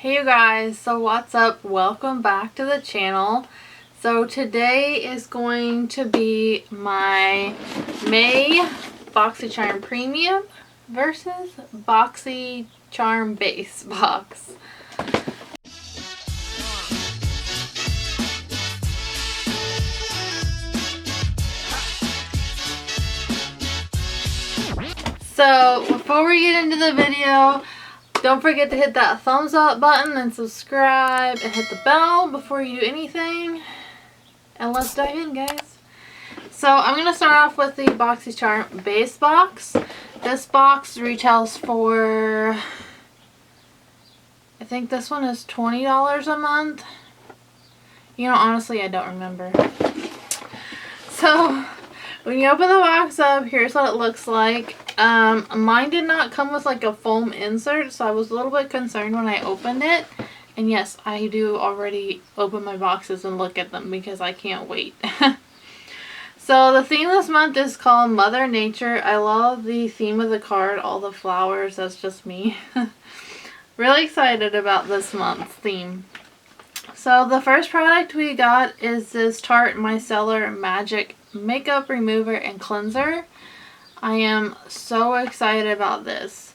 Hey you guys, so what's up? Welcome back to the channel. So today is going to be my May Boxycharm Premium versus Boxycharm Base box. So before we get into the video, don't forget to hit that thumbs up button and subscribe and hit the bell before you do anything. And let's dive in, guys. So I'm going to start off with the Boxycharm base box. This box retails for, I think this one is $20 a month. You know, honestly, I don't remember. So when you open the box up, here's what it looks like. Mine did not come with like a foam insert, so I was a little bit concerned when I opened it. And yes, I do already open my boxes and look at them because I can't wait. So the theme this month is called Mother Nature. I love the theme of the card, all the flowers. That's just me. Really excited about this month's theme. So the first product we got is this Tarte Micellar Magic Makeup Remover and Cleanser. I am so excited about this.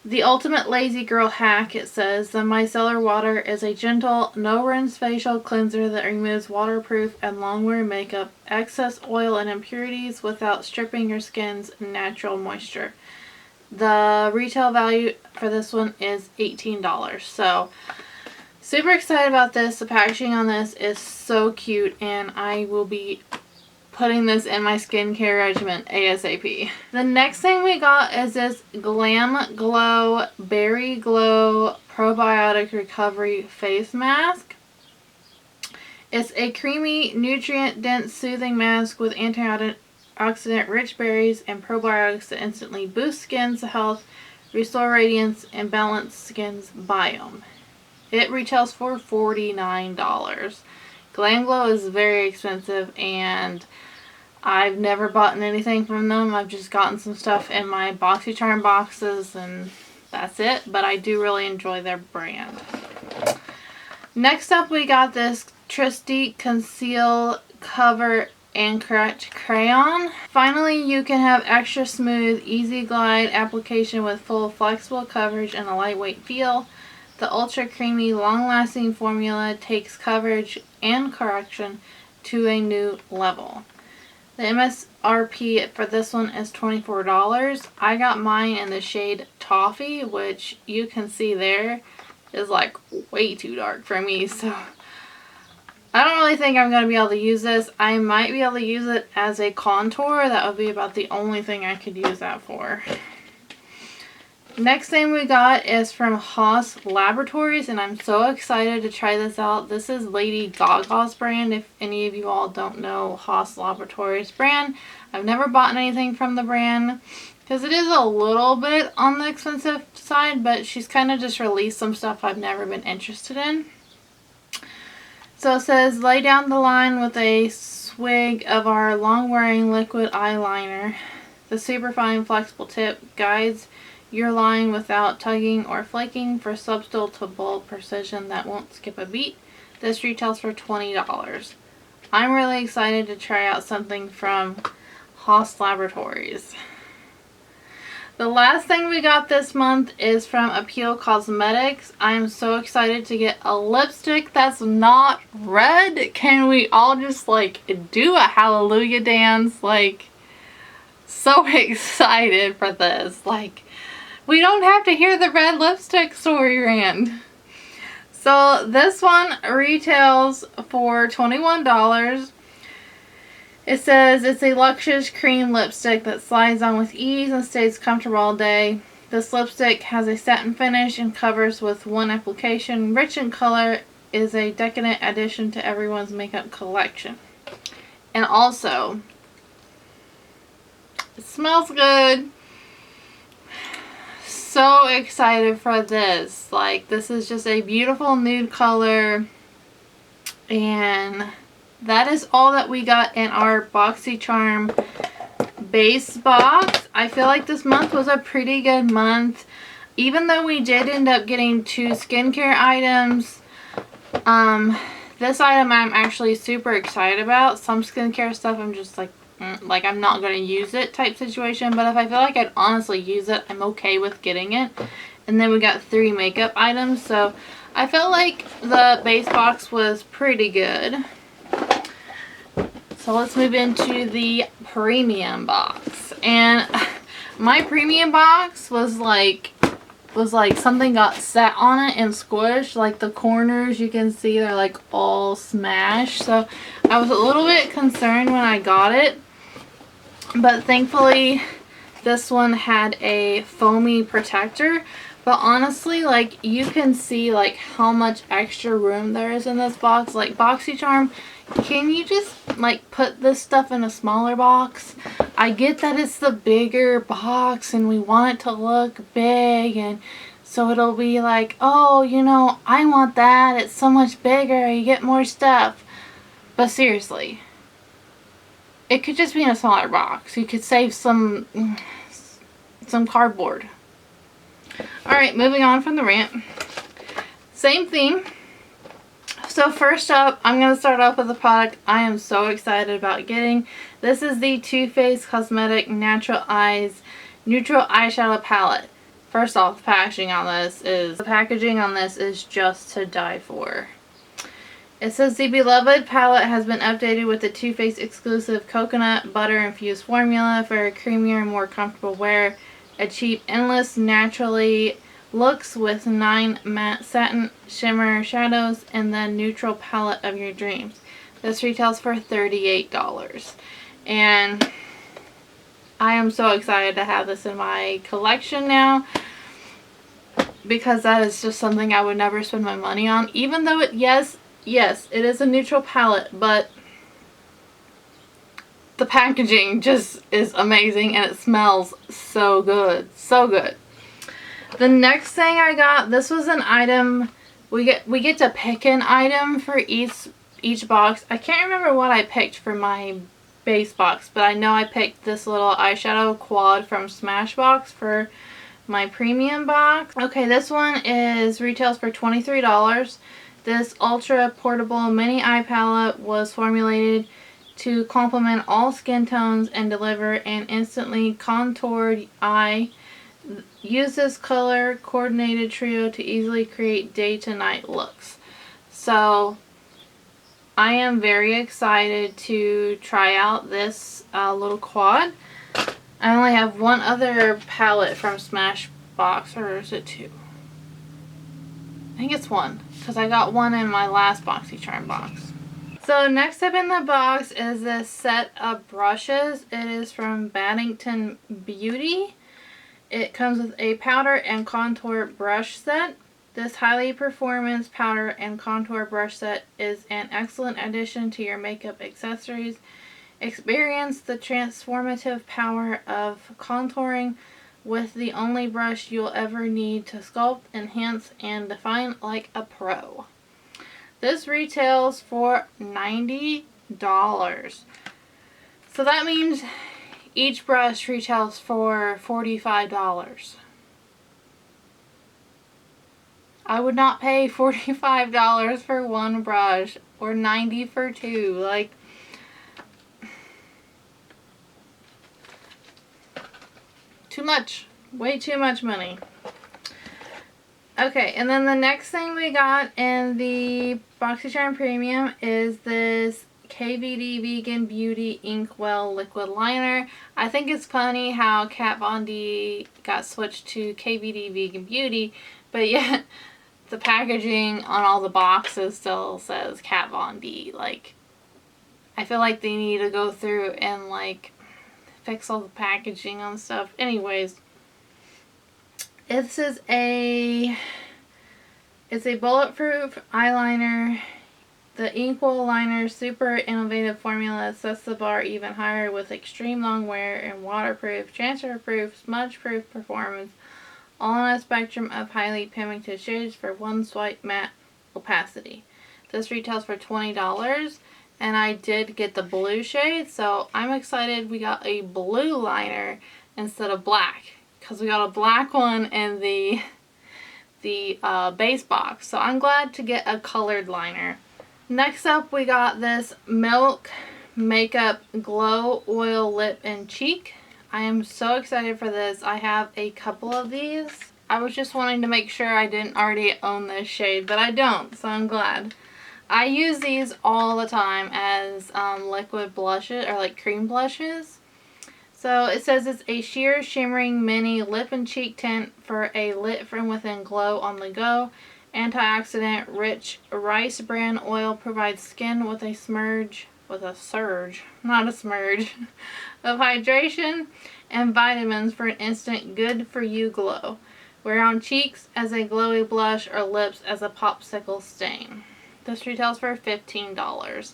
The ultimate lazy girl hack, it says. The micellar water is a gentle, no-rinse facial cleanser that removes waterproof and long-wear makeup, excess oil and impurities without stripping your skin's natural moisture. The retail value for this one is $18. So super excited about this. The packaging on this is so cute, and I will be putting this in my skincare regimen ASAP. The next thing we got is this Glam Glow Berry Glow Probiotic Recovery Face Mask. It's a creamy, nutrient-dense, soothing mask with antioxidant-rich berries and probiotics that instantly boost skin's health, restore radiance, and balance skin's biome. It retails for $49. Glam Glow is very expensive, and I've never bought anything from them. I've just gotten some stuff in my Boxycharm boxes, and that's it. But I do really enjoy their brand. Next up, we got this Crafty Conceal, Cover, and Correct Crayon. Finally, you can have extra smooth, easy glide application with full flexible coverage and a lightweight feel. The ultra creamy, long-lasting formula takes coverage and correction to a new level. The MSRP for this one is $24. I got mine in the shade Toffee, which you can see there is like way too dark for me. So I don't really think I'm going to be able to use this. I might be able to use it as a contour. That would be about the only thing I could use that for. Next thing we got is from Haas Laboratories, and I'm so excited to try this out. This is Lady Gaga's brand, if any of you all don't know Haas Laboratories brand. I've never bought anything from the brand because it is a little bit on the expensive side, but she's kind of just released some stuff I've never been interested in. So it says, lay down the line with a swig of our long-wearing liquid eyeliner. The superfine flexible tip guides your line without tugging or flaking for subtle to bold precision that won't skip a beat. This retails for $20. I'm really excited to try out something from Haas Laboratories. The last thing we got this month is from Appeal Cosmetics. I am so excited to get a lipstick that's not red. Can we all just like do a hallelujah dance? Like, so excited for this. Like, we don't have to hear the red lipstick story rant. So this one retails for $21. It says it's a luxurious cream lipstick that slides on with ease and stays comfortable all day. This lipstick has a satin finish and covers with one application. Rich in color, is a decadent addition to everyone's makeup collection. And also, it smells good. So excited for this. Like, this is just a beautiful nude color, and that is all that we got in our Boxycharm base box. I feel like this month was a pretty good month. even though we did end up getting 2 skincare items, this item I'm actually super excited about. Some skincare stuff I'm just like I'm not going to use it type situation, but if I feel like I'd honestly use it, I'm okay with getting it. And then we got 3 makeup items, so I felt like the base box was pretty good. So let's move into the premium box. And my premium box was like something got set on it and squished. Like the corners, you can see they're like all smashed. So I was a little bit concerned when I got it. But thankfully, this one had a foamy protector. But honestly, like, you can see like how much extra room there is in this box. Like, Boxycharm, can you just like put this stuff in a smaller box? I get that it's the bigger box and we want it to look big, and so it'll be like, oh, you know, I want that, it's so much bigger, you get more stuff. But seriously, it could just be in a smaller box. You could save some cardboard. Alright, moving on from the rant. Same theme. So first up, I'm going to start off with a product I am so excited about getting. This is the Too Faced Cosmetic Natural Eyes Neutral Eyeshadow Palette. First off, the packaging on this is just to die for. It says the beloved palette has been updated with the Too Faced exclusive coconut butter infused formula for a creamier and more comfortable wear. Achieve endless naturally looks with 9 matte satin shimmer shadows and the neutral palette of your dreams. This retails for $38. And I am so excited to have this in my collection now, because that is just something I would never spend my money on. Even though yes, it is a neutral palette, but the packaging just is amazing and it smells so good. So good. The next thing I got, this was an item, we get to pick an item for each box. I can't remember what I picked for my base box, but I know I picked this little eyeshadow quad from Smashbox for my premium box. Okay, this one retails for $23. This ultra portable mini eye palette was formulated to complement all skin tones and deliver an instantly contoured eye. Use this color coordinated trio to easily create day to night looks. So I am very excited to try out this little quad. I only have one other palette from Smashbox, or is it 2? I think it's 1, because I got 1 in my last Boxycharm box. So next up in the box is this set of brushes. It is from Bantan Beauty. It comes with a powder and contour brush set. This highly performance powder and contour brush set is an excellent addition to your makeup accessories. Experience the transformative power of contouring with the only brush you'll ever need to sculpt, enhance, and define like a pro. This retails for $90. So that means each brush retails for $45. I would not pay $45 for one brush or $90 for 2. Like, too much. Way too much money. Okay, and then the next thing we got in the Boxycharm Premium is this KVD Vegan Beauty Inkwell Liquid Liner. I think it's funny how Kat Von D got switched to KVD Vegan Beauty, but yet the packaging on all the boxes still says Kat Von D. Like, I feel like they need to go through and like fix all the packaging on stuff. Anyways, it's a bulletproof eyeliner. The Inkwell Liner's super innovative formula sets the bar even higher with extreme long wear and waterproof, transfer-proof, smudge-proof performance, all on a spectrum of highly pigmented shades for one swipe matte opacity. This retails for $20, and I did get the blue shade, so I'm excited we got a blue liner instead of black, because we got a black one in the base box. So I'm glad to get a colored liner. Next up, we got this Milk Makeup Glow Oil Lip and Cheek. I am so excited for this. I have a couple of these. I was just wanting to make sure I didn't already own this shade, but I don't, so I'm glad. I use these all the time as liquid blushes, or like cream blushes. So it says it's a sheer shimmering mini lip and cheek tint for a lit from within glow on the go. Antioxidant rich rice bran oil provides skin with a surge of hydration and vitamins for an instant good for you glow. Wear on cheeks as a glowy blush or lips as a popsicle stain. This retails for $15,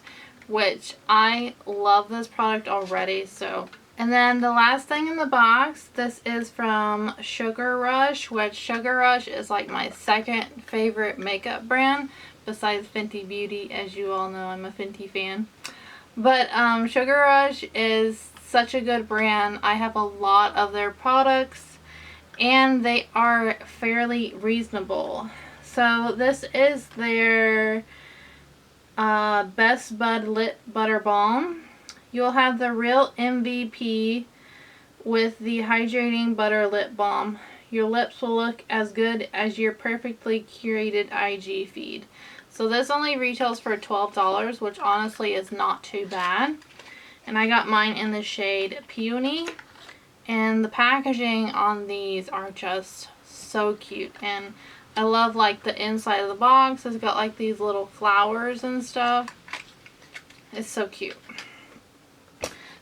which I love this product already. So, and then the last thing in the box, this is from Sugar Rush, which Sugar Rush is like my second favorite makeup brand besides Fenty Beauty. As you all know, I'm a Fenty fan. But Sugar Rush is such a good brand. I have a lot of their products and they are fairly reasonable. So this is their Best Bud Lip Butter Balm. You'll have the real MVP with the hydrating butter lip balm. Your lips will look as good as your perfectly curated IG feed. So this only retails for $12, which honestly is not too bad. And I got mine in the shade Peony. And the packaging on these are just so cute. And I love like the inside of the box. It's got like these little flowers and stuff. It's so cute.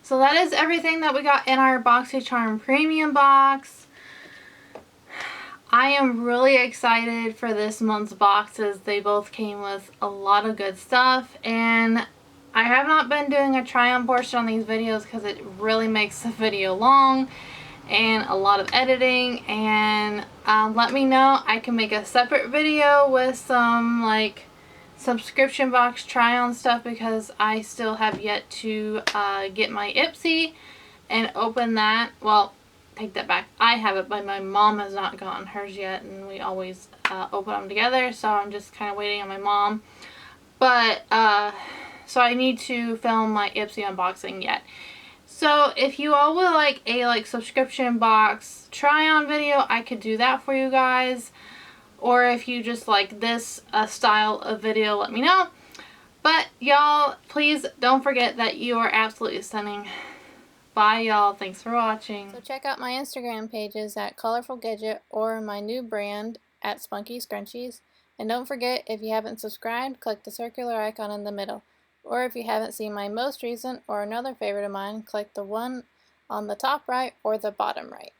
So that is everything that we got in our Boxycharm premium box. I am really excited for this month's boxes. They both came with a lot of good stuff, and I have not been doing a try on portion on these videos because it really makes the video long and a lot of editing. And let me know, I can make a separate video with some like subscription box try on stuff, because I still have yet to get my Ipsy and open that. Well, take that back, I have it, but my mom has not gotten hers yet, and we always open them together, so I'm just kind of waiting on my mom. But so I need to film my Ipsy unboxing yet. So if you all would like a subscription box try on video, I could do that for you guys. Or if you just like this style of video, let me know. But y'all, please don't forget that you are absolutely stunning. Bye y'all. Thanks for watching. So check out my Instagram pages at Colorful Gadget or my new brand at Spunky Scrunchies. And don't forget, if you haven't subscribed, click the circular icon in the middle. Or if you haven't seen my most recent or another favorite of mine, click the one on the top right or the bottom right.